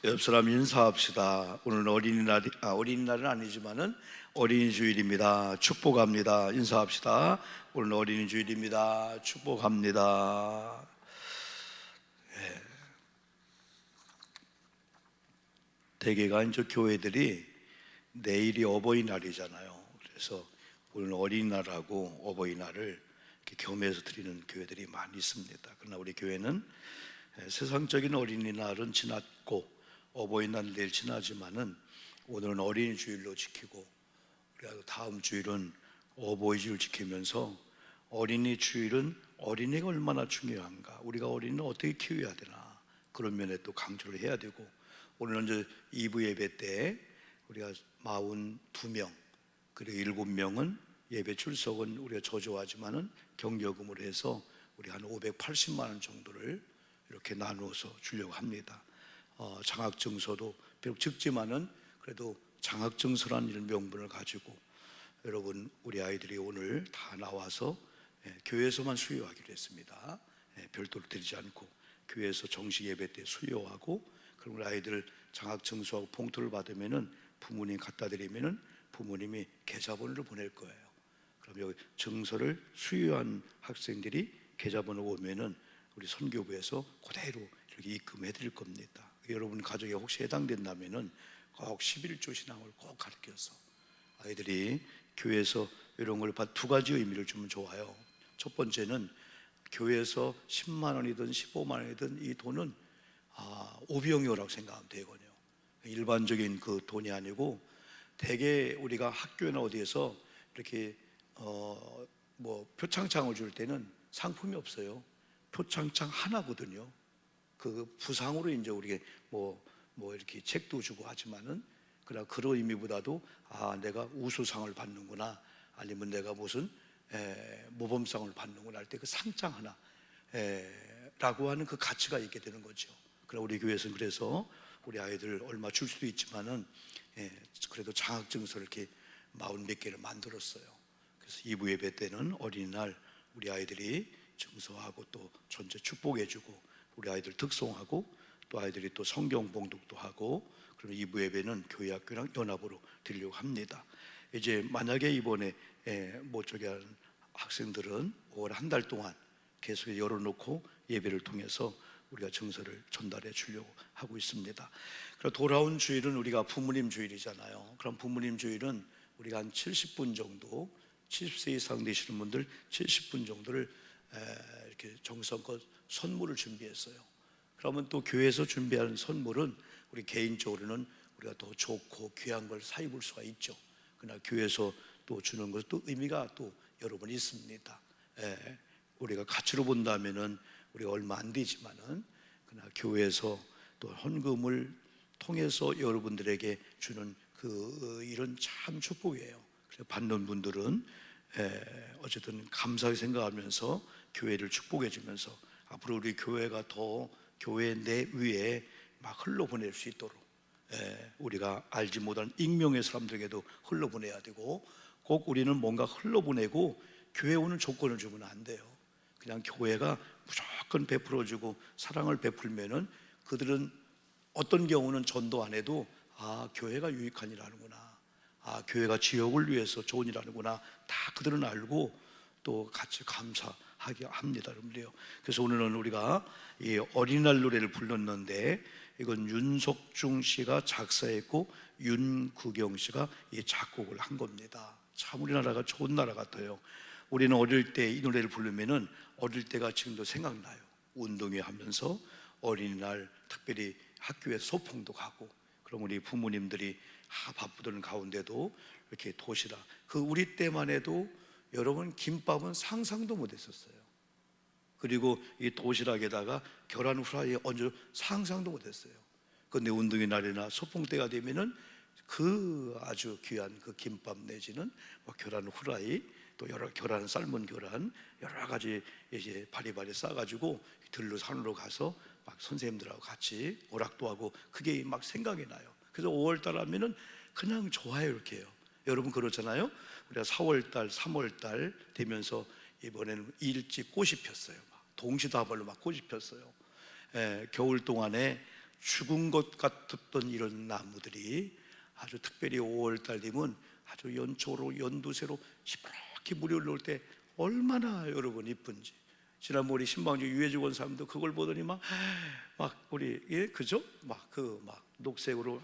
옆 사람 인사합시다. 오늘은 어린이날은 아니지만은 어린이 주일입니다. 축복합니다. 인사합시다. 오늘은 어린이 주일입니다. 축복합니다. 대개가 이제 교회들이 내일이 어버이날이잖아요. 그래서 오늘 어린이날하고 어버이날을 이렇게 겸해서 드리는 교회들이 많이 있습니다. 그러나 우리 교회는 세상적인 어린이날은 지났고 어버이날 내일 지나지만은 오늘은 어린이 주일로 지키고 우리가 다음 주일은 어버이 주일 지키면서 어린이 주일은 어린이가 얼마나 중요한가, 우리가 어린이를 어떻게 키워야 되나, 그런 면에 또 강조를 해야 되고, 오늘은 이제 2부 예배 때 우리가 42명 그리고 7명은 예배 출석은 우리가 저조하지만은 경여금으로 해서 우리 한 580만 원 정도를 이렇게 나누어서 주려고 합니다. 장학증서도 비록 적지만은 그래도 장학증서라는 이런 명분을 가지고 여러분 우리 아이들이 오늘 다 나와서 교회에서만 수료하기로 했습니다. 별도로 드리지 않고 교회에서 정식 예배 때 수료하고, 그럼 우리 아이들 장학증서하고 봉투를 받으면은 부모님 갖다 드리면은 부모님이 계좌번호를 보낼 거예요. 그럼 여기 증서를 수료한 학생들이 계좌번호 오면은 우리 선교부에서 그대로 이렇게 입금해 드릴 겁니다. 여러분 가족에 혹시 해당된다면은 꼭 11조 신앙을 꼭 가르쳐서 아이들이 교회에서 이런 걸 두 가지 의미를 주면 좋아요. 첫 번째는 교회에서 10만 원이든 15만 원이든 이 돈은 오병이어라고 생각하면 되거든요. 일반적인 그 돈이 아니고, 대개 우리가 학교나 어디에서 이렇게 표창장을 줄 때는 상품이 없어요. 표창장 하나거든요. 그 부상으로 이제 우리가 이렇게 책도 주고 하지만은, 그러나 그런 의미보다도 내가 우수상을 받는구나, 아니면 내가 무슨 모범상을 받는구나 할 때 그 상장 하나 라고 하는 그 가치가 있게 되는 거죠. 그럼 우리 교회에서는 그래서 우리 아이들 얼마 줄 수도 있지만은 그래도 장학증서를 이렇게 40몇 개를 만들었어요. 그래서 2부 예배 때는 어린이날 우리 아이들이 증서하고 또 전체 축복해주고, 우리 아이들 특송하고 또 아이들이 또 성경 봉독도 하고, 그러면 2부 예배는 교회 학교랑 연합으로 드리려고 합니다. 이제 만약에 이번에 못 저기 하는 학생들은 5월 한 달 동안 계속 열어놓고 예배를 통해서 우리가 증서를 전달해 주려고 하고 있습니다. 그리고 돌아온 주일은 우리가 부모님 주일이잖아요. 그럼 부모님 주일은 우리가 한 70분 정도, 70세 이상 되시는 분들 70분 정도를 이렇게 정성껏 선물을 준비했어요. 그러면 또 교회에서 준비하는 선물은 우리 개인적으로는 우리가 더 좋고 귀한 걸 사 입을 수가 있죠. 그러나 교회에서 또 주는 것도 의미가 또 여러 번 있습니다. 우리가 가치로 본다면은 우리가 얼마 안 되지만은, 그러나 교회에서 또 헌금을 통해서 여러분들에게 주는 그 일은 참 축복이에요. 그래서 받는 분들은 어쨌든 감사하게 생각하면서 교회를 축복해 주면서 앞으로 우리 교회가 더 교회 내 위에 막 흘러보낼 수 있도록 우리가 알지 못한 익명의 사람들에게도 흘러보내야 되고, 꼭 우리는 뭔가 흘러보내고 교회 오는 조건을 주면 안 돼요. 그냥 교회가 무조건 베풀어주고 사랑을 베풀면은 그들은 어떤 경우는 전도 안 해도 교회가 유익한 일 하는구나, 교회가 지역을 위해서 좋은 일 하는구나, 다 그들은 알고 또 같이 감사하게 합니다, 여러분들요. 그래서 오늘은 우리가 이 어린이날 노래를 불렀는데, 이건 윤석중 씨가 작사했고 윤구경 씨가 이 작곡을 한 겁니다. 참 우리나라가 좋은 나라 같아요. 우리는 어릴 때 이 노래를 부르면은 어릴 때가 지금도 생각나요. 운동회 하면서 어린이날 특별히 학교에 소풍도 가고, 그럼 우리 부모님들이 바쁘던 가운데도 이렇게 도시락, 그 우리 때만 해도 여러분 김밥은 상상도 못 했었어요. 그리고 이 도시락에다가 계란 후라이 얹어 상상도 못 했어요. 그런데 운동회 날이나 소풍 때가 되면은 그 아주 귀한 그 김밥 내지는 계란 후라이, 또 여러 계란, 삶은 계란 여러 가지 이제 바리바리 싸가지고 들로 산으로 가서 막 선생님들하고 같이 오락도 하고, 그게 막 생각이 나요. 그래서 5월달 하면은 그냥 좋아요. 이렇게 해요. 여러분 그렇잖아요. 우리가 4월달, 3월달 되면서 이번에는 일찍 꽃이 폈어요. 동시다발로 막 꽃이 폈어요. 겨울 동안에 죽은 것 같았던 이런 나무들이 아주 특별히 5월 달 되면 아주 연초로 연두새로 시퍼렇게 물이 올라올 때 얼마나 여러분 이쁜지. 지난번 우리 신방주 유해주 원사님도 그걸 보더니 막 우리 그죠? 막 녹색으로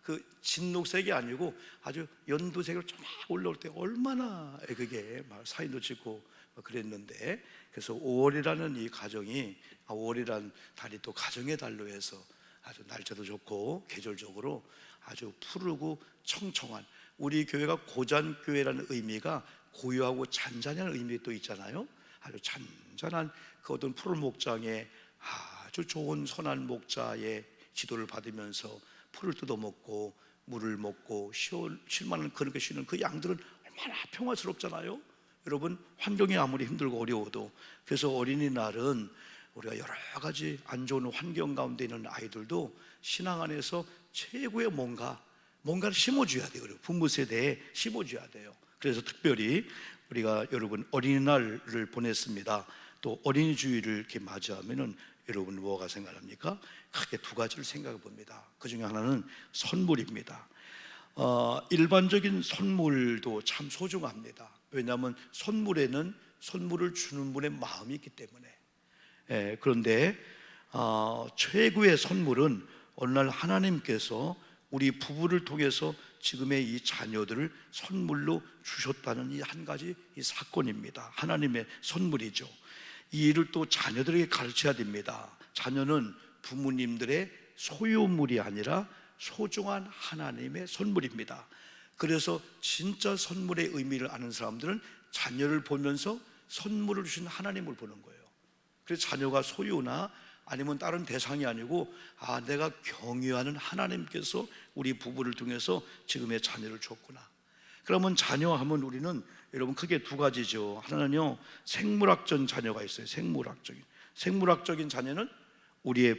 그 진녹색이 아니고 아주 연두색으로 쫙 올라올 때 얼마나 그게 막 사진도 찍고 그랬는데, 그래서 5월이라는 이 가정이 5월이란 달이 또 가정의 달로 해서 아주 날짜도 좋고 계절적으로 아주 푸르고 청청한, 우리 교회가 고잔교회라는 의미가 고요하고 잔잔한 의미 또 있잖아요. 아주 잔잔한 그 어떤 푸른 목장에 아주 좋은 선한 목자의 지도를 받으면서 풀을 뜯어먹고 물을 먹고 쉴만한 그렇게 쉬는 그 양들은 얼마나 평화스럽잖아요. 여러분, 환경이 아무리 힘들고 어려워도. 그래서 어린이날은 우리가 여러 가지 안 좋은 환경 가운데 있는 아이들도 신앙 안에서 최고의 뭔가를 심어줘야 돼요. 부모 세대에 심어줘야 돼요. 그래서 특별히 우리가 여러분 어린이날을 보냈습니다. 또 어린이 주일을 이렇게 맞이하면은 여러분 뭐가 생각납니까? 크게 두 가지를 생각해 봅니다. 그 중에 하나는 선물입니다. 일반적인 선물도 참 소중합니다. 왜냐하면 선물에는 선물을 주는 분의 마음이 있기 때문에. 그런데 최고의 선물은 어느 날 하나님께서 우리 부부를 통해서 지금의 이 자녀들을 선물로 주셨다는 이 한 가지 이 사건입니다. 하나님의 선물이죠. 이 일을 또 자녀들에게 가르쳐야 됩니다. 자녀는 부모님들의 소유물이 아니라 소중한 하나님의 선물입니다. 그래서 진짜 선물의 의미를 아는 사람들은 자녀를 보면서 선물을 주신 하나님을 보는 거예요. 그래서 자녀가 소유나 아니면 다른 대상이 아니고 내가 경유하는 하나님께서 우리 부부를 통해서 지금의 자녀를 줬구나. 그러면 자녀하면 우리는 여러분 크게 두 가지죠. 하나는요, 생물학적인 자녀가 있어요. 생물학적인 자녀는 우리의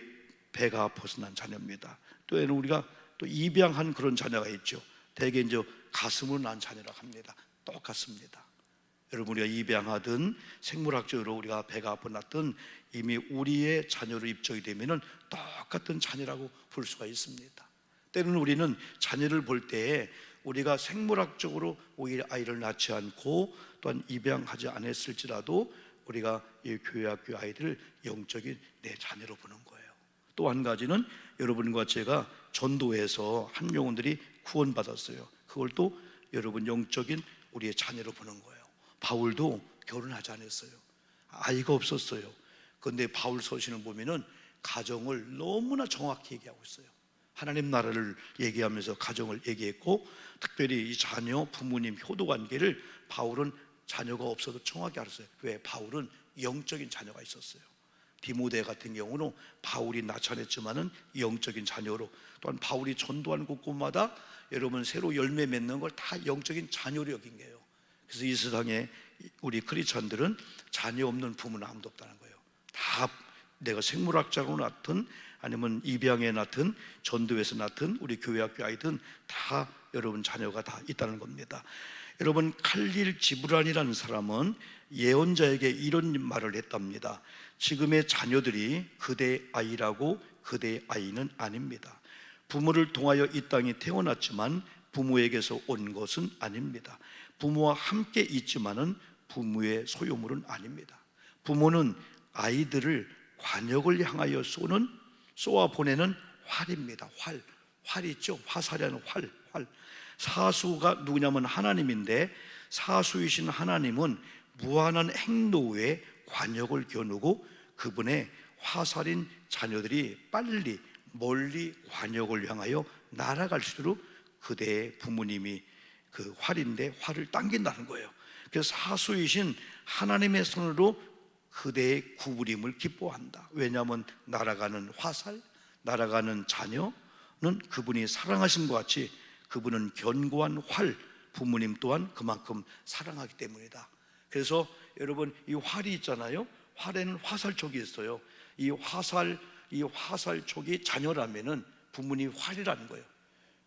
배가 벗어난 자녀입니다. 또 우리가 또 입양한 그런 자녀가 있죠. 대개 이제 가슴으로 난 자녀라고 합니다. 똑같습니다. 여러분, 우리가 입양하든 생물학적으로 우리가 배가 아팠든 이미 우리의 자녀로 입적이 되면은 똑같은 자녀라고 볼 수가 있습니다. 때로는 우리는 자녀를 볼 때에 우리가 생물학적으로 오히려 아이를 낳지 않고 또한 입양하지 않았을지라도 우리가 이 교회 학교 아이들을 영적인 내 자녀로 보는 거예요. 또 한 가지는 여러분과 제가 전도해서 한 영혼들이 구원받았어요. 그걸 또 여러분 영적인 우리의 자녀로 보는 거예요. 바울도 결혼하지 않았어요. 아이가 없었어요. 그런데 바울 서신을 보면은 가정을 너무나 정확히 얘기하고 있어요. 하나님 나라를 얘기하면서 가정을 얘기했고, 특별히 이 자녀, 부모님 효도 관계를 바울은 자녀가 없어도 정확히 알았어요. 왜? 바울은 영적인 자녀가 있었어요. 디모데 같은 경우는 바울이 나타냈지만은 영적인 자녀로, 또한 바울이 전도하는 곳곳마다 여러분 새로 열매 맺는 걸 다 영적인 자녀로 여긴 거예요. 그래서 이 세상에 우리 크리스천들은 자녀 없는 부모는 아무도 없다는 거예요. 다 내가 생물학자로 낳든 아니면 입양에 낳든 전도에서 낳든 우리 교회 학교 아이든 다 여러분 자녀가 다 있다는 겁니다. 여러분, 칼릴 지브란이라는 사람은 예언자에게 이런 말을 했답니다. 지금의 자녀들이 그대의 아이라고 그대의 아이는 아닙니다. 부모를 통하여 이 땅에 태어났지만 부모에게서 온 것은 아닙니다. 부모와 함께 있지만은 부모의 소유물은 아닙니다. 부모는 아이들을 관역을 향하여 쏘아 보내는 활입니다. 활 있죠? 화살이라는 활. 사수가 누구냐면 하나님인데, 사수이신 하나님은 무한한 행로에 관역을 겨누고 그분의 화살인 자녀들이 멀리 관역을 향하여 날아갈수록 그대의 부모님이 그 활인데 활을 당긴다는 거예요. 그래서 사수이신 하나님의 손으로 그대의 구부림을 기뻐한다. 왜냐하면 날아가는 화살, 날아가는 자녀는 그분이 사랑하신 것 같이 그분은 견고한 활, 부모님 또한 그만큼 사랑하기 때문이다. 그래서 여러분, 이 활이 있잖아요. 활에는 화살촉이 있어요. 이 화살촉이 자녀라면은 부모님이 활이라는 거예요.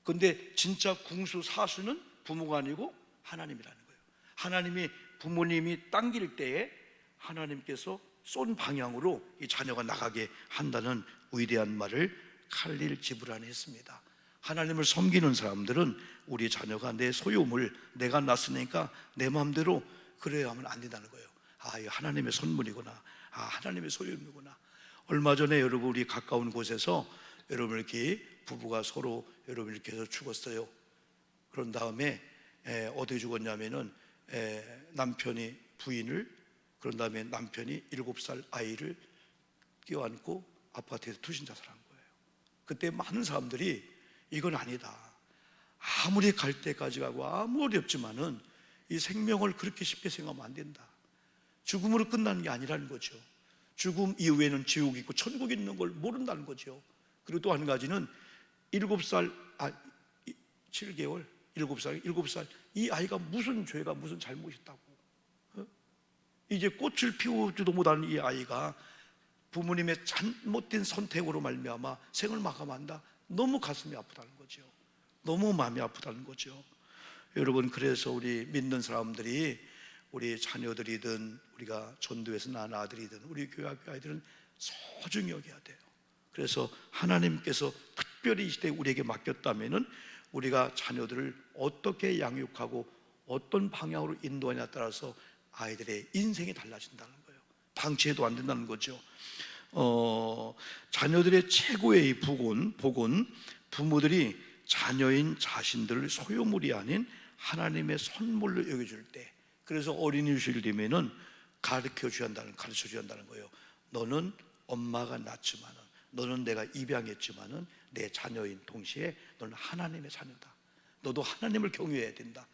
근데 진짜 궁수 사수는 부모가 아니고 하나님이라는 거예요. 하나님이 부모님이 당길 때에 하나님께서 쏜 방향으로 이 자녀가 나가게 한다는 위대한 말을 칼릴 지브라니 했습니다. 하나님을 섬기는 사람들은 우리 자녀가 내 소유물, 내가 낳았으니까 내 마음대로 그래야 하면 안 된다는 거예요. 아, 이거 하나님의 선물이구나. 아, 하나님의 소유물이구나. 얼마 전에 여러분 우리 가까운 곳에서 여러분 이렇게 부부가 서로 여러분 이렇게 해서 죽었어요. 그런 다음에 어떻게 죽었냐면은 남편이 부인을, 그런 다음에 남편이 7살 아이를 껴안고 아파트에서 투신자살한 거예요. 그때 많은 사람들이 이건 아니다, 아무리 갈 때까지 가고 아무리 없지만은 이 생명을 그렇게 쉽게 생각하면 안 된다. 죽음으로 끝나는 게 아니라는 거죠. 죽음 이후에는 지옥이 있고 천국이 있는 걸 모른다는 거죠. 그리고 또 한 가지는 7개월 7살 이 아이가 무슨 죄가 무슨 잘못이 있다고, 이제 꽃을 피우지도 못하는 이 아이가 부모님의 잘못된 선택으로 말미암아 생을 마감한다. 너무 가슴이 아프다는 거죠. 너무 마음이 아프다는 거죠. 여러분, 그래서 우리 믿는 사람들이, 우리 자녀들이든 우리가 전도에서 낳은 아들이든 우리 교회 학교 아이들은 소중히 여겨야 돼요. 그래서 하나님께서 특별히 이 시대에 우리에게 맡겼다면은 우리가 자녀들을 어떻게 양육하고 어떤 방향으로 인도하냐에 따라서 아이들의 인생이 달라진다는 거예요. 방치해도 안 된다는 거죠. 자녀들의 최고의 복은 부모들이 자녀인 자신들을 소유물이 아닌 하나님의 선물로 여겨줄 때, 그래서 어린이 주일 되면은 가르쳐 줘야 한다는 거예요. 너는 엄마가 낳지만은, 너는 내가 입양했지만은 내 자녀인 동시에 너는 하나님의 자녀다. 너도 하나님을 경외해야 된다.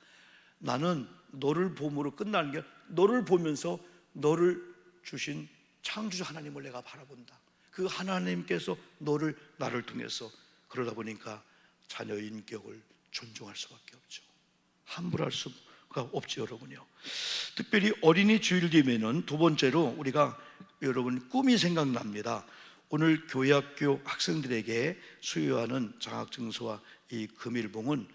나는 너를 봄으로 끝나는 게, 너를 보면서 너를 주신 창조주 하나님을 내가 바라본다. 그 하나님께서 나를 통해서, 그러다 보니까 자녀 인격을 존중할 수밖에 없죠. 함부로 할 수가 없죠, 여러분요. 특별히 어린이 주일 되면은 두 번째로 우리가, 여러분, 꿈이 생각납니다. 오늘 교회학교 학생들에게 수여하는 장학증서와 이 금일봉은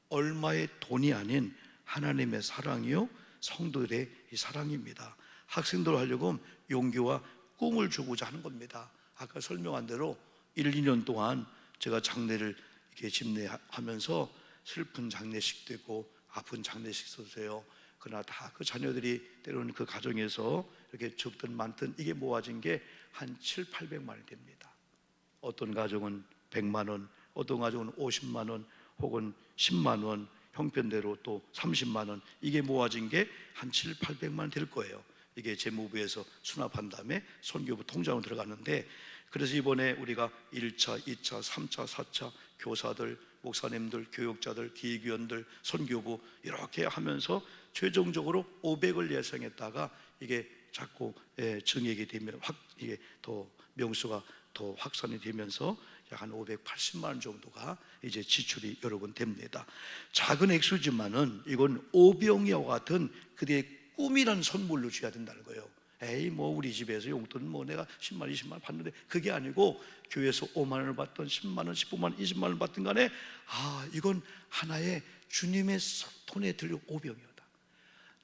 얼마의 돈이 아닌 하나님의 사랑이요, 성도들의 이 사랑입니다. 학생들 하려고 용기와 꿈을 주고자 하는 겁니다. 아까 설명한 대로 1, 2년 동안 제가 장례를 이렇게 집례하면서 슬픈 장례식도 있고 아픈 장례식도 있어요. 그러나 다 그 자녀들이 때로는 그 가정에서 이렇게 적든 많든 이게 모아진 게 한 7, 800만 원이 됩니다. 어떤 가정은 100만 원, 어떤 가정은 50만 원, 혹은 10만 원, 형편대로 또 30만 원, 이게 모아진 게 한 7, 800만 원 될 거예요. 이게 재무부에서 수납한 다음에 선교부 통장으로 들어가는데, 그래서 이번에 우리가 1차, 2차, 3차, 4차 교사들, 목사님들, 교육자들, 기획위원들, 선교부 이렇게 하면서 최종적으로 500을 예상했다가 이게 자꾸 증액이 되면 이게 더 명수가 더 확산이 되면서 약 한 580만 원 정도가 이제 지출이 여러 번 됩니다. 작은 액수지만은 이건 오병이와 같은 그들의 꿈이라는 선물로 줘야 된다는 거예요. 에이, 뭐 우리 집에서 용돈 뭐 내가 10만 원, 20만 원 받는데, 그게 아니고 교회에서 5만 원을 받든 10만 원, 15만 원, 20만 원을 받든 간에, 아, 이건 하나의 주님의 손에 들려 오병이어다.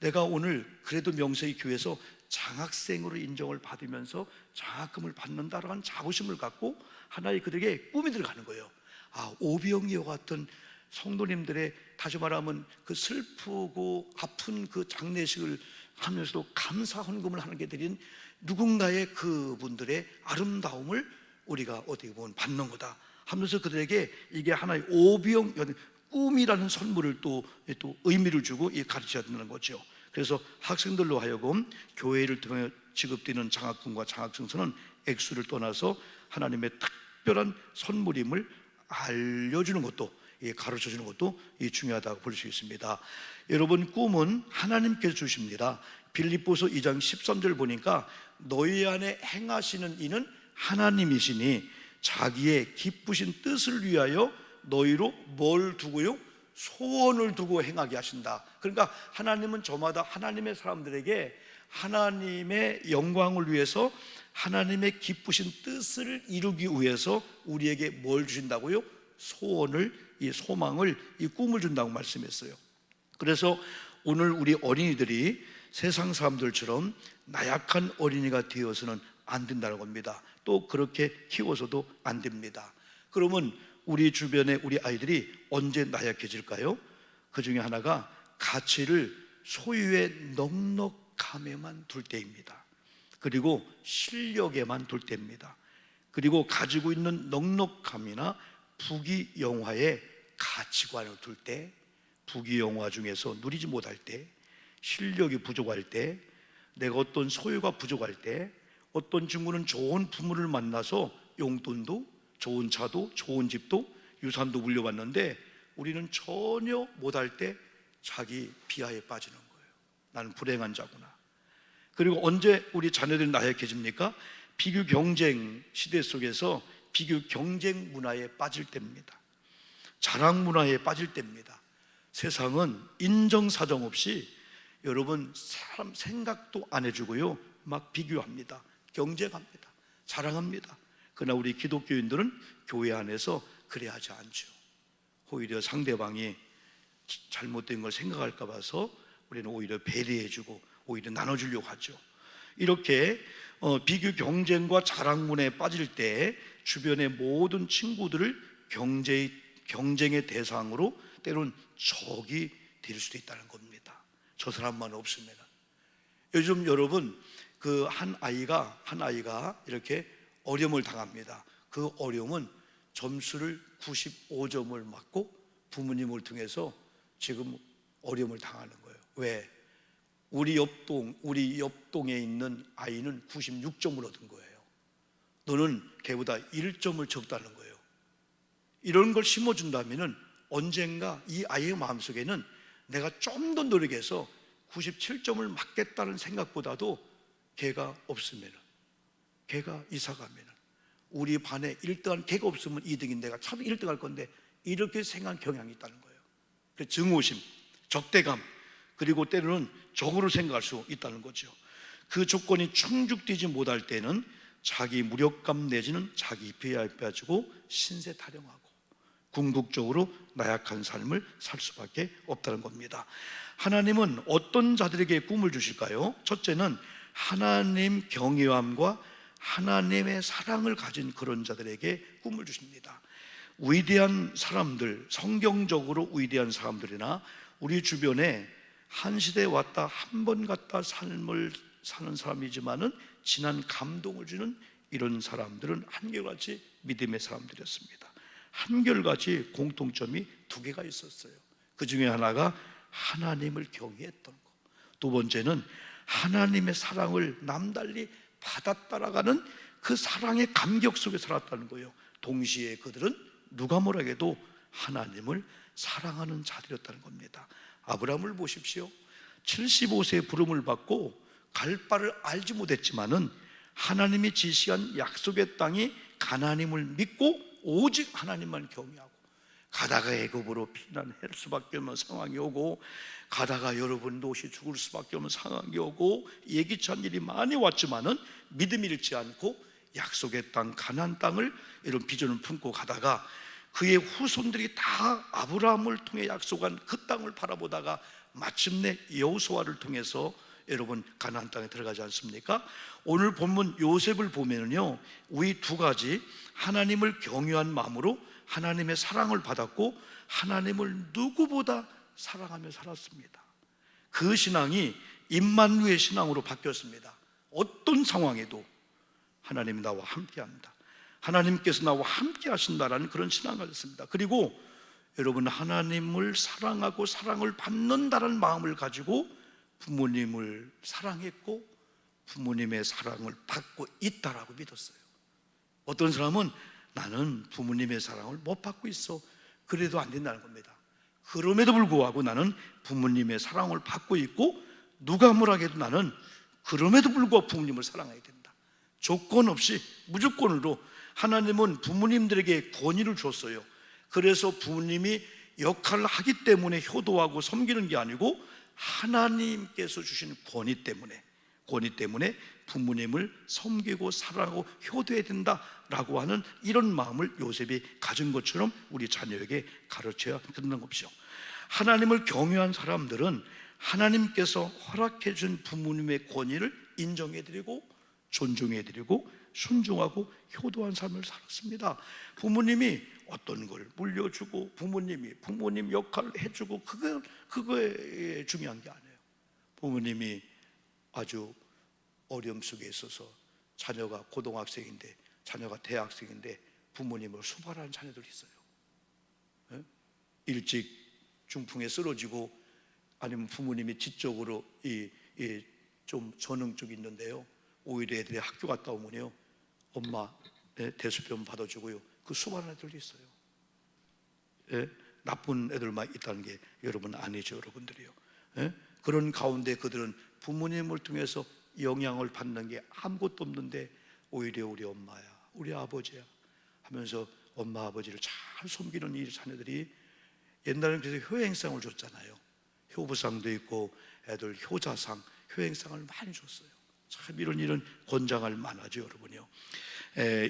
내가 오늘 그래도 명색이 교회에서 장학생으로 인정을 받으면서 장학금을 받는다라는 자부심을 갖고 하나의 그들에게 꿈이 들어가는 거예요. 아, 오병이와 같은 성도님들의, 다시 말하면 그 슬프고 아픈 그 장례식을 하면서도 감사 헌금을 하는 게 드린 누군가의 그분들의 아름다움을 우리가 어떻게 보면 받는 거다 하면서 그들에게 이게 하나의 오병, 꿈이라는 선물을 또 의미를 주고 가르쳐야 된다는 거죠. 그래서 학생들로 하여금 교회를 통해 지급되는 장학금과 장학증서는 액수를 떠나서 하나님의 특별한 선물임을 알려주는 것도, 가르쳐주는 것도 중요하다고 볼 수 있습니다. 여러분, 꿈은 하나님께서 주십니다. 빌립보서 2장 13절 보니까 너희 안에 행하시는 이는 하나님이시니 자기의 기쁘신 뜻을 위하여 너희로 뭘 두고요? 소원을 두고 행하게 하신다. 그러니까 하나님은 저마다 하나님의 사람들에게 하나님의 영광을 위해서, 하나님의 기쁘신 뜻을 이루기 위해서 우리에게 뭘 주신다고요? 소원을, 이 소망을, 이 꿈을 준다고 말씀했어요. 그래서 오늘 우리 어린이들이 세상 사람들처럼 나약한 어린이가 되어서는 안 된다는 겁니다. 또 그렇게 키워서도 안 됩니다. 그러면 우리 주변에 우리 아이들이 언제 나약해질까요? 그 중에 하나가 가치를 소유의 넉넉함에만 둘 때입니다. 그리고 실력에만 둘 때입니다. 그리고 가지고 있는 넉넉함이나 부귀영화의 가치관을 둘 때, 부귀영화 중에서 누리지 못할 때, 실력이 부족할 때, 내가 어떤 소유가 부족할 때, 어떤 친구는 좋은 부모를 만나서 용돈도, 좋은 차도, 좋은 집도, 유산도 물려받는데 우리는 전혀 못할 때 자기 비하에 빠지는 거예요. 나는 불행한 자구나. 그리고 언제 우리 자녀들이 나약해집니까? 비교 경쟁 시대 속에서 비교 경쟁 문화에 빠질 때입니다. 자랑 문화에 빠질 때입니다. 세상은 인정사정 없이 여러분 사람 생각도 안 해주고요, 막 비교합니다. 경쟁합니다. 자랑합니다. 그러나 우리 기독교인들은 교회 안에서 그래 하지 않죠. 오히려 상대방이 잘못된 걸 생각할까 봐서 우리는 오히려 배려해주고 오히려 나눠주려고 하죠. 이렇게 비교 경쟁과 자랑 문화에 빠질 때 주변의 모든 친구들을 경쟁의 대상으로 때로는 적이 될 수도 있다는 겁니다. 저 사람만 없으면. 요즘 여러분 그 한 아이가 이렇게 어려움을 당합니다. 그 어려움은 점수를 95점을 맞고 부모님을 통해서 지금 어려움을 당하는 거예요. 왜? 우리 옆동에 있는 아이는 96점을 얻은 거예요. 너는 걔보다 1점을 적다는 거예요. 이런 걸 심어준다면 언젠가 이 아이의 마음속에는 내가 좀 더 노력해서 97점을 맞겠다는 생각보다도 걔가 없으면, 걔가 이사 가면, 우리 반에 1등한 걔가 없으면 2등인 내가 참 1등 할 건데, 이렇게 생각하는 경향이 있다는 거예요. 증오심, 적대감, 그리고 때로는 적으로 생각할 수 있다는 거죠. 그 조건이 충족되지 못할 때는 자기 무력감 내지는 자기 비하에 빠지고 신세 타령하고 궁극적으로 나약한 삶을 살 수밖에 없다는 겁니다. 하나님은 어떤 자들에게 꿈을 주실까요? 첫째는 하나님 경외함과 하나님의 사랑을 가진 그런 자들에게 꿈을 주십니다. 위대한 사람들, 성경적으로 위대한 사람들이나 우리 주변에 한 시대에 왔다 한 번 갔다 삶을 사는 사람이지만은 진한 감동을 주는 이런 사람들은 한결같이 믿음의 사람들이었습니다. 한결같이 공통점이 두 개가 있었어요. 그 중에 하나가 하나님을 경외했던 것, 두 번째는 하나님의 사랑을 남달리 받아 따라가는 그 사랑의 감격 속에 살았다는 거예요. 동시에 그들은 누가 뭐라 해도 하나님을 사랑하는 자들이었다는 겁니다. 아브라함을 보십시오. 75세에 부름을 받고 갈 바를 알지 못했지만은 하나님이 지시한 약속의 땅이 가나안임을 믿고 오직 하나님만 경외하고, 가다가 애굽으로 피난할 수밖에 없는 상황이 오고, 가다가 여러분 노시 죽을 수밖에 없는 상황이 오고, 예기치 않은 일이 많이 왔지만은 믿음 잃지 않고 약속의 땅 가나안 땅을 이런 비전을 품고 가다가 그의 후손들이 다 아브라함을 통해 약속한 그 땅을 바라보다가 마침내 여호수아를 통해서 여러분 가나안 땅에 들어가지 않습니까? 오늘 본문 요셉을 보면은요, 이 두 가지 하나님을 경외한 마음으로 하나님의 사랑을 받았고 하나님을 누구보다 사랑하며 살았습니다. 그 신앙이 임만루의 신앙으로 바뀌었습니다. 어떤 상황에도 하나님이 나와 함께한다, 하나님께서 나와 함께 하신다라는 그런 신앙을 가졌습니다. 그리고 여러분 하나님을 사랑하고 사랑을 받는다는 마음을 가지고 부모님을 사랑했고 부모님의 사랑을 받고 있다라고 믿었어요. 어떤 사람은 나는 부모님의 사랑을 못 받고 있어, 그래도 안 된다는 겁니다. 그럼에도 불구하고 나는 부모님의 사랑을 받고 있고 누가 뭐라 해도 나는 그럼에도 불구하고 부모님을 사랑해야 된다. 조건 없이 무조건으로 하나님은 부모님들에게 권위를 줬어요. 그래서 부모님이 역할을 하기 때문에 효도하고 섬기는 게 아니고 하나님께서 주신 권위 때문에 부모님을 섬기고 사랑하고 효도해야 된다라고 하는 이런 마음을 요셉이 가진 것처럼 우리 자녀에게 가르쳐야 된다는 것이죠. 하나님을 경외한 사람들은 하나님께서 허락해 준 부모님의 권위를 인정해드리고 존중해드리고 순종하고 효도한 삶을 살았습니다. 부모님이 어떤 걸 물려주고 부모님이 부모님 역할을 해주고 그거에 중요한 게 아니에요. 부모님이 아주 어려움 속에 있어서 자녀가 고등학생인데 자녀가 대학생인데 부모님을 수발하는 자녀들이 있어요. 일찍 중풍에 쓰러지고 아니면 부모님이 지적으로 좀 전능 쪽이 있는데요, 오히려 애들이 학교 갔다 오면요, 엄마 대수변 받아주고요, 그 수많은 애들이 있어요. 나쁜 애들만 있다는 게 여러분 아니죠, 여러분들이요. 그런 가운데 그들은 부모님을 통해서 영향을 받는 게 아무것도 없는데 오히려 우리 엄마야, 우리 아버지야 하면서 엄마 아버지를 잘 섬기는 이 자녀들이, 옛날에는 그래서 효행상을 줬잖아요. 효부상도 있고 애들 효자상, 효행상을 많이 줬어요. 참 이런 일은 권장할 만하죠, 여러분요.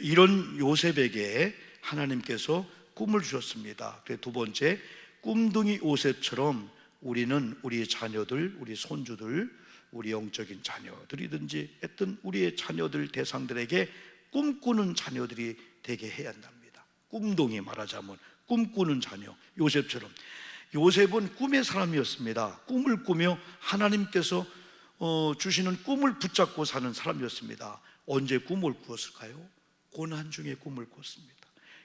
이런 요셉에게 하나님께서 꿈을 주셨습니다. 그래서 두 번째, 꿈둥이 요셉처럼 우리는 우리 자녀들, 우리 손주들, 우리 영적인 자녀들이든지 했던 우리의 자녀들 대상들에게 꿈꾸는 자녀들이 되게 해야 한답니다. 꿈동이 말하자면 꿈꾸는 자녀, 요셉처럼. 요셉은 꿈의 사람이었습니다. 꿈을 꾸며 하나님께서 주시는 꿈을 붙잡고 사는 사람이었습니다. 언제 꿈을 꾸었을까요? 고난 중에 꿈을 꿨습니다.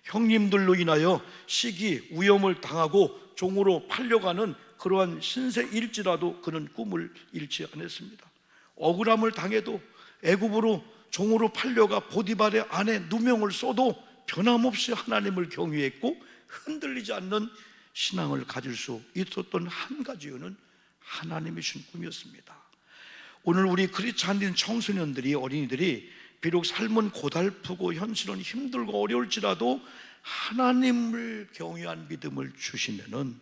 형님들로 인하여 시기, 위험을 당하고 종으로 팔려가는 그러한 신세일지라도 그는 꿈을 잃지 않았습니다. 억울함을 당해도 애굽으로 종으로 팔려가 보디발의 아내 누명을 써도 변함없이 하나님을 경외했고 흔들리지 않는 신앙을 가질 수 있었던 한 가지 이유는 하나님이 주신 꿈이었습니다. 오늘 우리 크리스찬인 청소년들이, 어린이들이 비록 삶은 고달프고 현실은 힘들고 어려울지라도 하나님을 경외한 믿음을 주시면은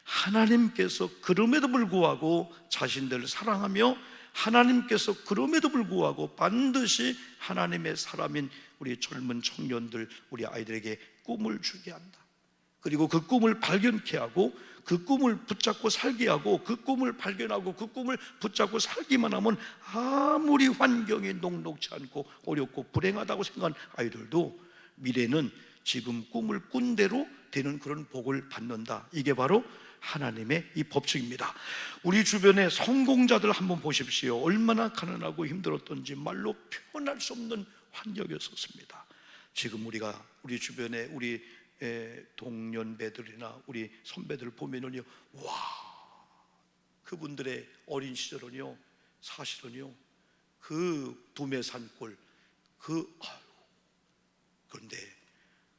하나님께서 그럼에도 불구하고 자신들을 사랑하며 하나님께서 그럼에도 불구하고 반드시 하나님의 사람인 우리 젊은 청년들, 우리 아이들에게 꿈을 주게 한다. 그리고 그 꿈을 발견케 하고 그 꿈을 붙잡고 살게 하고 그 꿈을 발견하고 그 꿈을 붙잡고 살기만 하면 아무리 환경이 녹록지 않고 어렵고 불행하다고 생각한 아이들도 미래는 지금 꿈을 꾼 대로 되는 그런 복을 받는다. 이게 바로 하나님의 이 법칙입니다. 우리 주변의 성공자들 한번 보십시오. 얼마나 가난하고 힘들었던지 말로 표현할 수 없는 환경이었습니다. 지금 우리가 우리 주변에 우리 동년배들이나 우리 선배들 보면은요, 와, 그분들의 어린 시절은요, 사실은요, 그 두메산골, 그런데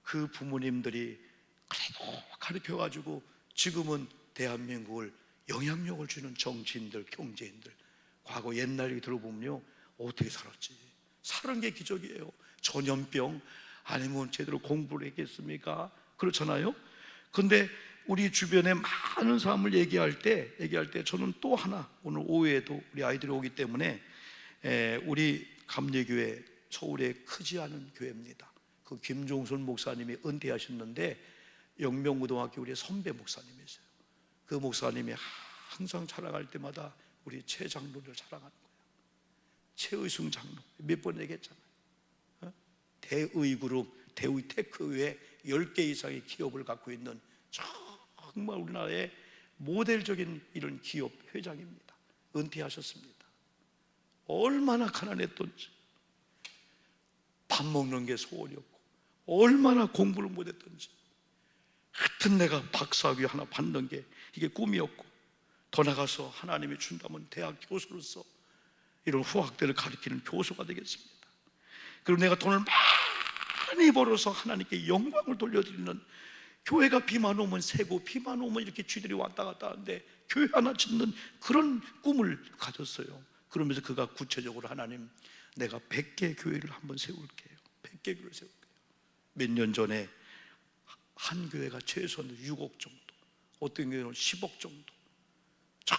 그 부모님들이 그래도 가르쳐가지고 지금은 대한민국을 영향력을 주는 정치인들, 경제인들, 과거 옛날 얘기 들어보면요, 어떻게 살았지? 사는 게 기적이에요. 전염병 아니면 제대로 공부를 했겠습니까? 그렇잖아요. 근데 우리 주변에 많은 사람을 얘기할 때 저는 또 하나, 오늘 오후에도 우리 아이들이 오기 때문에 우리 감리교회, 서울에 크지 않은 교회입니다. 그 김종순 목사님이 은퇴하셨는데 영명고등학교 우리 선배 목사님이세요. 그 목사님이 항상 자랑할 때마다 우리 최 장로를 자랑하는 거예요. 최의승 장로 몇 번 얘기했잖아요. 대의그룹, 대의테크 외에 10개 이상의 기업을 갖고 있는 정말 우리나라의 모델적인 이런 기업 회장입니다. 은퇴하셨습니다. 얼마나 가난했던지, 밥 먹는 게 소원이었고 얼마나 공부를 못했던지, 하여튼 내가 박사학위 하나 받는 게 이게 꿈이었고, 더 나가서 하나님이 준다면 대학 교수로서 이런 후학들을 가르치는 교수가 되겠습니다. 그리고 내가 돈을 많이 벌어서 하나님께 영광을 돌려드리는, 교회가 비만 오면 새고 비만 오면 이렇게 쥐들이 왔다 갔다 하는데 교회 하나 짓는 그런 꿈을 가졌어요. 그러면서 그가 구체적으로, 하나님, 내가 100개 교회를 한번 세울게요. 100개 교회를 세울게요. 몇 년 전에 한 교회가 최소한 6억 정도, 어떤 교회는 10억 정도, 저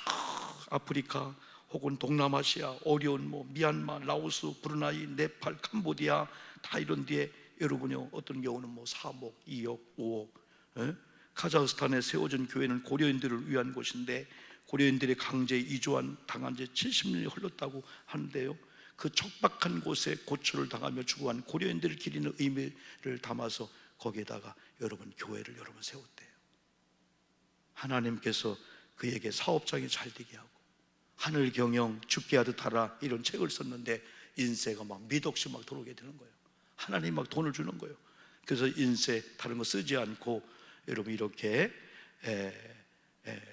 아프리카 혹은 동남아시아 어려운 미얀마, 라오스, 브루나이, 네팔, 캄보디아 다 이런 데에 여러분요, 어떤 경우는 3억, 2억, 5억. 카자흐스탄에 세워진 교회는 고려인들을 위한 곳인데 고려인들이 강제 이주한 당한 지 70년이 흘렀다고 하는데요, 그 척박한 곳에 고초를 당하며 죽어간 고려인들을 기리는 의미를 담아서 거기에다가 여러분 교회를 여러분 세웠대요. 하나님께서 그에게 사업장이 잘 되게 하고 하늘 경영 죽게 하듯 하라 이런 책을 썼는데 인세가 막 밑없이 막 들어오게 되는 거예요. 하나님 막 돈을 주는 거예요. 그래서 인세 다른 거 쓰지 않고 여러분 이렇게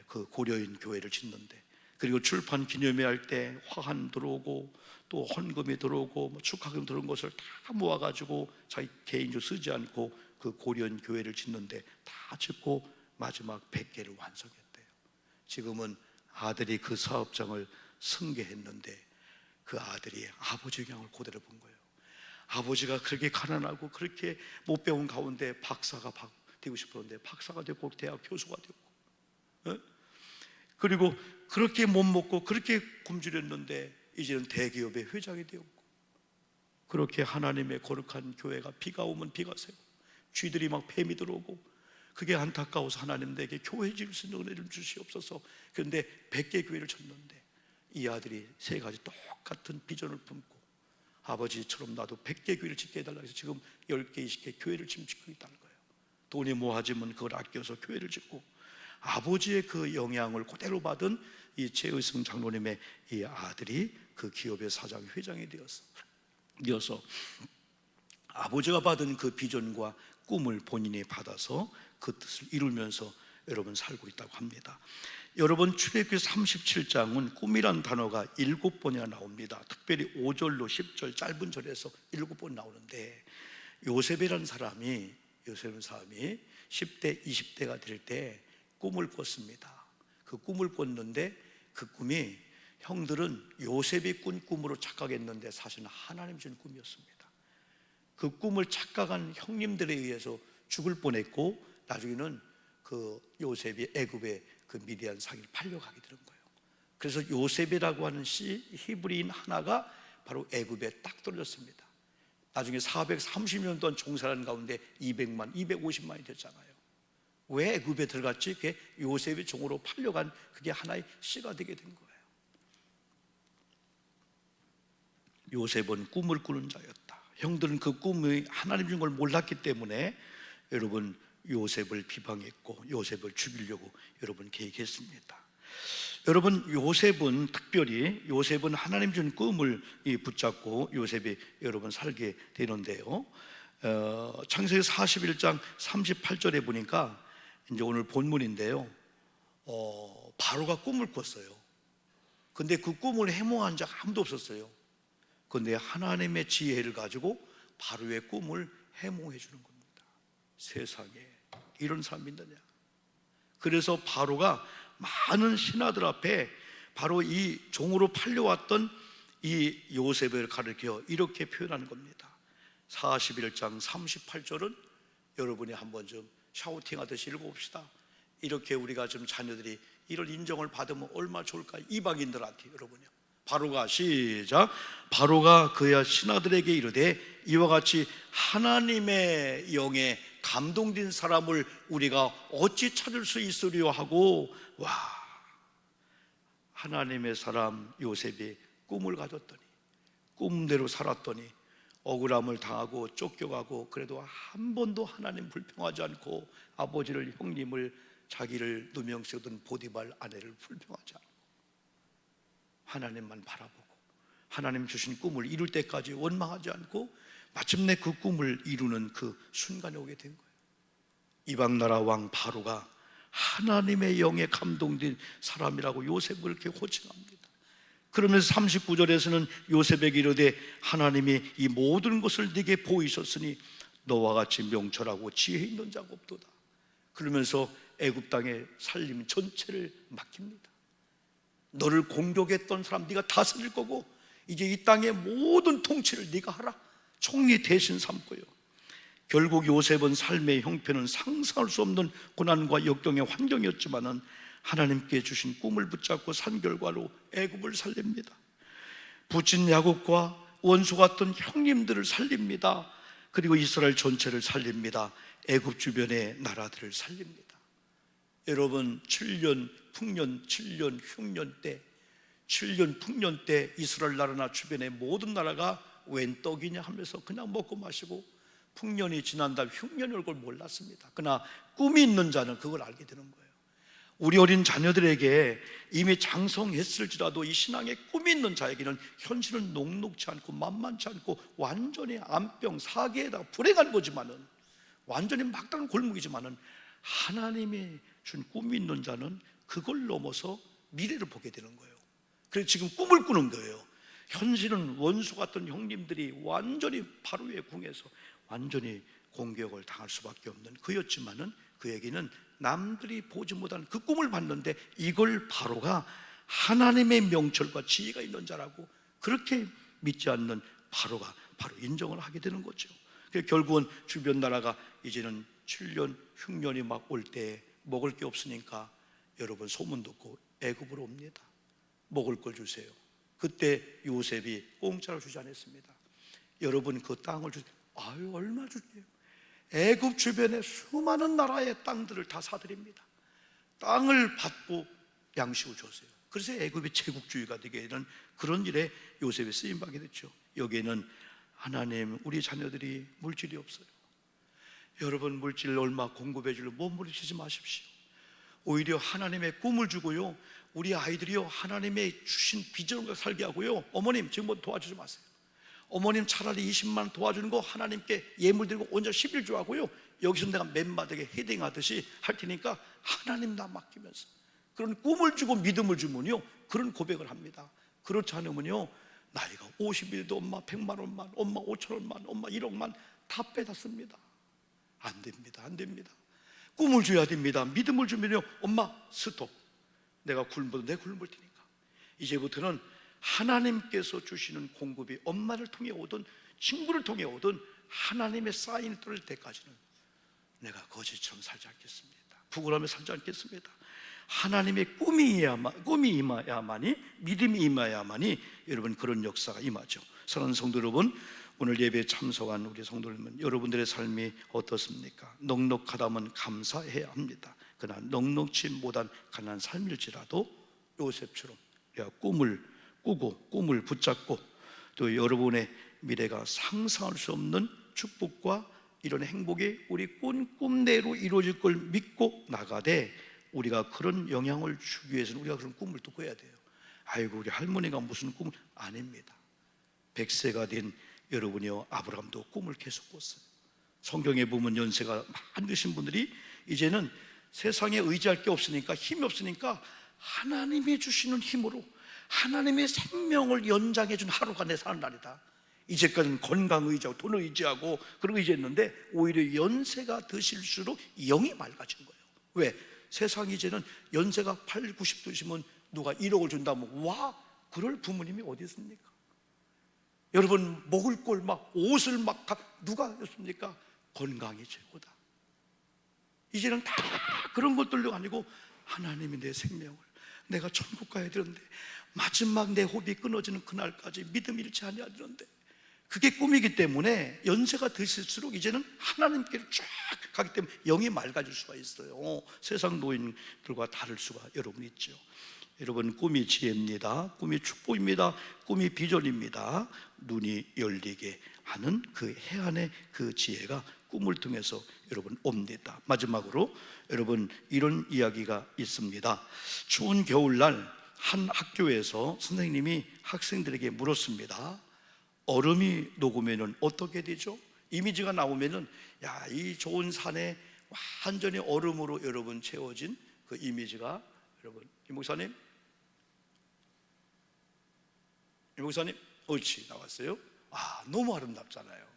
그 고려인 교회를 짓는데, 그리고 출판 기념회 할 때 화환 들어오고 또 헌금이 들어오고 뭐 축하금 들어온 것을 다 모아가지고 자기 개인적으로 쓰지 않고 그 고려인 교회를 짓는데 다 짓고 마지막 100개를 완성했대요. 지금은 아들이 그 사업장을 승계했는데 그 아들이 아버지 영향을 그대로 본 거예요. 아버지가 그렇게 가난하고 그렇게 못 배운 가운데 박사가 되고 싶었는데 박사가 되고 대학 교수가 되고, 그리고 그렇게 못 먹고 그렇게 굶주렸는데 이제는 대기업의 회장이 되었고, 그렇게 하나님의 거룩한 교회가 비가 오면 비가 새고 쥐들이 막 뱀이 들어오고, 그게 안타까워서 하나님 내게 교회 지을 수 있는 은혜를 주시옵소서. 그런데 100개 교회를 쳤는데 이 아들이 세 가지 똑같은 비전을 품고 아버지처럼 나도 100개 교회를 짓게 해달라고 해서 지금 10개, 20개 교회를 지금 짓고 있다는 거예요. 돈이 모아지면 그걸 아껴서 교회를 짓고, 아버지의 그 영향을 그대로 받은 이 최의승 장로님의 이 아들이 그 기업의 사장 회장이 되어서 아버지가 받은 그 비전과 꿈을 본인이 받아서 그 뜻을 이루면서 여러분 살고 있다고 합니다. 여러분 출애굽기 37장은 꿈이란 단어가 7번이나 나옵니다. 특별히 5절로 10절 짧은 절에서 7번 나오는데, 요셉이라는 사람이 10대 20대가 될 때 꿈을 꿨습니다. 그 꿈을 꿨는데 그 꿈이 형들은 요셉이 꾼 꿈으로 착각했는데 사실은 하나님 준 꿈이었습니다. 그 꿈을 착각한 형님들에 의해서 죽을 뻔했고, 나중에는 그 요셉이 애굽의 그 미디안 상인을 팔려가게 되는 거예요. 그래서 요셉이라고 하는 히브리인 하나가 바로 애굽에 딱 떨어졌습니다. 나중에 430년 동안 종살한 가운데 200만, 250만이 됐잖아요. 왜 애굽에 들어갔지? 그게 요셉이 종으로 팔려간 그게 하나의 씨가 되게 된 거예요. 요셉은 꿈을 꾸는 자였다. 형들은 그 꿈이 하나님 준 걸 몰랐기 때문에 여러분 요셉을 비방했고 요셉을 죽이려고 여러분 계획했습니다. 여러분 요셉은 특별히 요셉은 하나님 준 꿈을 붙잡고 요셉이 여러분 살게 되는데요. 창세기 41장 38절에 보니까 이제 오늘 본문인데요. 바로가 꿈을 꿨어요. 근데 그 꿈을 해몽한 자 아무도 없었어요. 근데 하나님의 지혜를 가지고 바로의 꿈을 해몽해 주는 겁니다. 세상에 이런 사람이 있느냐. 그래서 바로가 많은 신하들 앞에 바로 이 종으로 팔려왔던 이 요셉을 가리켜 이렇게 표현하는 겁니다. 41장 38절은 여러분이 한번 좀 샤우팅하듯이 읽어봅시다. 이렇게 우리가 좀 자녀들이 이런 인정을 받으면 얼마나 좋을까. 이방인들한테 여러분요. 바로가 시작. 바로가 그의 신하들에게 이르되 이와 같이 하나님의 영에 감동된 사람을 우리가 어찌 찾을 수 있으리요 하고, 와, 하나님의 사람 요셉이 꿈을 가졌더니 꿈대로 살았더니 억울함을 당하고 쫓겨가고 그래도 한 번도 하나님 불평하지 않고 아버지를 형님을 자기를 누명쓰던 보디발 아내를 불평하지 않고 하나님만 바라보고 하나님 주신 꿈을 이룰 때까지 원망하지 않고 마침내 그 꿈을 이루는 그 순간에 오게 된 거예요. 이방나라 왕 바로가 하나님의 영에 감동된 사람이라고 요셉을 그렇게 호칭합니다. 그러면서 39절에서는 요셉에게 이르되 하나님이 이 모든 것을 네게 보이셨으니 너와 같이 명철하고 지혜 있는 자가 없도다. 그러면서 애굽 땅의 살림 전체를 맡깁니다. 너를 공격했던 사람 네가 다스릴 거고 이제 이 땅의 모든 통치를 네가 하라. 총리 대신 삼고요. 결국 요셉은 삶의 형편은 상상할 수 없는 고난과 역경의 환경이었지만은 하나님께 주신 꿈을 붙잡고 산 결과로 애굽을 살립니다. 부친 야곱과 원수 같은 형님들을 살립니다. 그리고 이스라엘 전체를 살립니다. 애굽 주변의 나라들을 살립니다. 여러분 7년 풍년 7년 흉년 때 7년 풍년 때 이스라엘 나라나 주변의 모든 나라가 웬 떡이냐 하면서 그냥 먹고 마시고 풍년이 지난 다음 흉년이 올 걸 몰랐습니다. 그러나 꿈이 있는 자는 그걸 알게 되는 거예요. 우리 어린 자녀들에게 이미 장성했을지라도 이 신앙에 꿈이 있는 자에게는 현실은 녹록지 않고 만만치 않고 완전히 암병 사계에다가 불행한 거지만은, 완전히 막다른 골목이지만은, 하나님이 준 꿈이 있는 자는 그걸 넘어서 미래를 보게 되는 거예요. 그래서 지금 꿈을 꾸는 거예요. 현실은 원수 같은 형님들이 완전히 바로의 궁에서 완전히 공격을 당할 수밖에 없는 그였지만은, 그에게는 남들이 보지 못하는 그 꿈을 봤는데 이걸 바로가 하나님의 명철과 지혜가 있는 자라고 그렇게 믿지 않는 바로가 바로 인정을 하게 되는 거죠. 결국은 주변 나라가 이제는 7년 흉년이 막 올 때 먹을 게 없으니까 여러분 소문 듣고 애굽으로 옵니다. 먹을 걸 주세요. 그때 요셉이 공짜로 주지 않았습니다. 여러분 그 땅을 주세요. 아유, 얼마 줄게요. 애굽 주변의 수많은 나라의 땅들을 다 사드립니다. 땅을 받고 양식을 줬어요. 그래서 애굽이 제국주의가 되게 되는 그런 일에 요셉이 쓰임받게 됐죠. 여기에는 하나님, 우리 자녀들이 물질이 없어요. 여러분 물질 얼마 공급해 줄로 몸부림치지 마십시오. 오히려 하나님의 꿈을 주고요, 우리 아이들이요 하나님의 주신 비전을 살게 하고요. 어머님 지금 뭐 도와주지 마세요. 어머님 차라리 20만 원 도와주는 거 하나님께 예물 드리고 온전 11조 하고요, 여기서 내가 맨바닥에 헤딩하듯이 할 테니까 하나님 나 맡기면서, 그런 꿈을 주고 믿음을 주면요 그런 고백을 합니다. 그렇지 않으면요 나이가 50이 돼도 엄마 100만 원만, 엄마 5천 원만, 엄마 1억만 다 빼놨습니다. 안 됩니다. 안 됩니다. 꿈을 줘야 됩니다. 믿음을 주면요 엄마 스톱, 내가 굶어도 내 굶을 테니까. 이제부터는 하나님께서 주시는 공급이 엄마를 통해 오든 친구를 통해 오든 하나님의 사인이 떨어질 때까지는 내가 거지처럼 살지 않겠습니다. 부끄러움에 살지 않겠습니다. 하나님의 꿈이 임해야만이, 믿음이 임해야만이 여러분 그런 역사가 임하죠. 사랑하는 성도 여러분, 오늘 예배에 참석한 우리 성도 여러분, 여러분들의 삶이 어떻습니까? 넉넉하다면 감사해야 합니다. 그러나 넉넉지 못한 가난한 삶일지라도 요셉처럼 우리가 꿈을 꾸고 꿈을 붙잡고 또 여러분의 미래가 상상할 수 없는 축복과 이런 행복이 우리 꿈대로 이루어질 걸 믿고 나가되, 우리가 그런 영향을 주기 위해서는 우리가 그런 꿈을 또 꿔야 돼요. 아이고 우리 할머니가 무슨 꿈을, 아닙니다. 100세가 된 여러분이요 아브라함도 꿈을 계속 꿨어요. 성경에 보면 연세가 많이 드신 분들이 이제는 세상에 의지할 게 없으니까, 힘이 없으니까 하나님이 주시는 힘으로 하나님의 생명을 연장해 준 하루가 내 사는 날이다. 이제까지는 건강 의지하고 돈 의지하고 그런 거 의지했는데 오히려 연세가 드실수록 영이 맑아진 거예요. 왜? 세상 이제는 연세가 8, 90 드시면 누가 1억을 준다면 와, 그럴 부모님이 어디 있습니까? 여러분 먹을 걸 막 옷을 막 누가 했습니까? 건강이 최고다. 이제는 다 그런 것들도 아니고 하나님이 내 생명을, 내가 천국 가야 되는데 마지막 내 호흡이 끊어지는 그날까지 믿음 잃지 않아야 되는데, 그게 꿈이기 때문에 연세가 드실수록 이제는 하나님께로 쫙 가기 때문에 영이 맑아질 수가 있어요. 세상 노인들과 다를 수가 여러분 있죠. 여러분 꿈이 지혜입니다. 꿈이 축복입니다. 꿈이 비전입니다. 눈이 열리게 하는 그 해안의 그 지혜가 꿈을 통해서 여러분 옵니다. 마지막으로 여러분 이런 이야기가 있습니다. 추운 겨울날 한 학교에서 선생님이 학생들에게 물었습니다. 얼음이 녹으면 어떻게 되죠? 이미지가 나오면은 야, 이 좋은 산에 완전히 얼음으로 여러분 채워진 그 이미지가, 여러분 이 목사님 옳지 나왔어요. 아, 너무 아름답잖아요.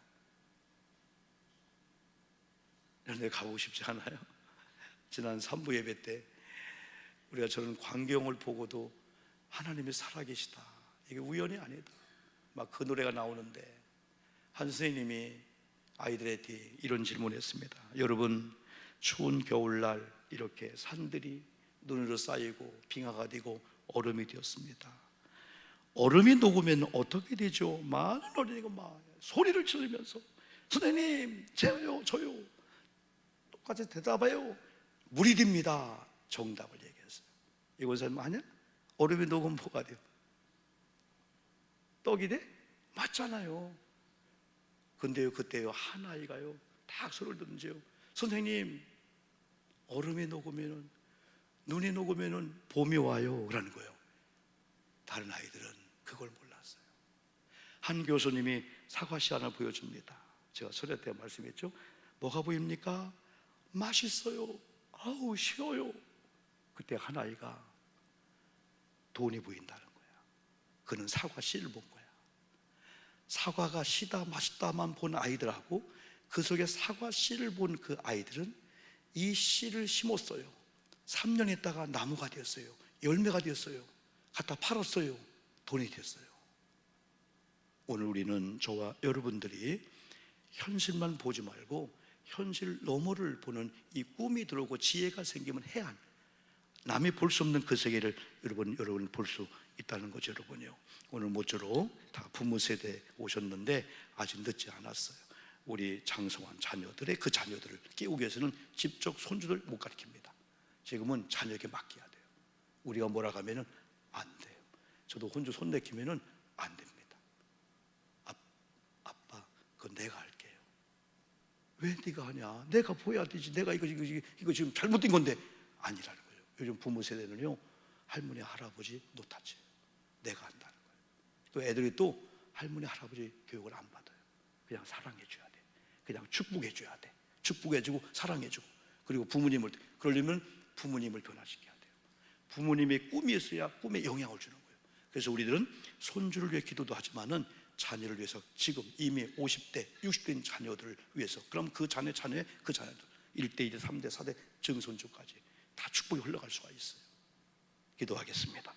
그런데 가보고 싶지 않아요? 지난 3부 예배 때 우리가 저런 광경을 보고도 하나님이 살아계시다, 이게 우연이 아니다, 막 그 노래가 나오는데 한 선생님이 아이들한테 이런 질문했습니다. 여러분 추운 겨울날 이렇게 산들이 눈으로 쌓이고 빙하가 되고 얼음이 되었습니다. 얼음이 녹으면 어떻게 되죠? 많은 어린이가 막 소리를 지르면서 선생님 저요 똑같이 대답해요. 물이 됩니다. 정답을 얘기했어요. 이곳은 아니야? 얼음이 녹으면 뭐가 돼요? 떡이 돼? 맞잖아요. 근데요, 그때요, 한 아이가요, 딱 소리를 듣는지요. 선생님, 얼음에 녹으면은, 눈에 녹으면은 봄이 와요. 그러는 거예요. 다른 아이들은 그걸 몰랐어요. 한 교수님이 사과씨 하나 보여줍니다. 제가 설교 때 말씀했죠. 뭐가 보입니까? 맛있어요. 아우, 쉬워요. 그때 한 아이가 돈이 보인다는 거야. 그는 사과 씨를 본 거야. 사과가 시다 맛있다만 본 아이들하고 그 속에 사과 씨를 본 그 아이들은 이 씨를 심었어요. 3년 있다가 나무가 되었어요. 열매가 되었어요. 갖다 팔았어요. 돈이 됐어요. 오늘 우리는 저와 여러분들이 현실만 보지 말고 현실 너머를 보는 이 꿈이 들어오고 지혜가 생기면 해안, 남이 볼 수 없는 그 세계를 여러분 볼 수 있다는 거죠. 여러분요, 오늘 모쪼록 다 부모 세대에 오셨는데 아직 늦지 않았어요. 우리 장성한 자녀들의 그 자녀들을 깨우기 위해서는 직접 손주들 못 가르칩니다. 지금은 자녀에게 맡겨야 돼요. 우리가 뭐라 하면은 안 돼요. 저도 혼자 손 내키면은 안 됩니다. 아빠, 그건 내가 할게요. 왜 네가 하냐? 내가 보여야 되지. 내가 이거 지금 잘못된 건데. 아니라는 거예요. 요즘 부모 세대는요, 할머니 할아버지 노타치예요. 내가 한다는 거예요. 또 애들이 또 할머니 할아버지 교육을 안 받아요. 그냥 사랑해줘야 돼. 그냥 축복해줘야 돼. 축복해주고 사랑해주고. 그리고 그러려면 부모님을 변화시켜야 돼요. 부모님의 꿈이 있어야 꿈에 영향을 주는 거예요. 그래서 우리들은 손주를 위해 기도도 하지만은 자녀를 위해서 지금 이미 50대, 60대인 자녀들을 위해서, 그럼 그 자녀의 그 자녀들 1대, 2대, 3대, 4대, 증손주까지 다 축복이 흘러갈 수가 있어요. 기도하겠습니다.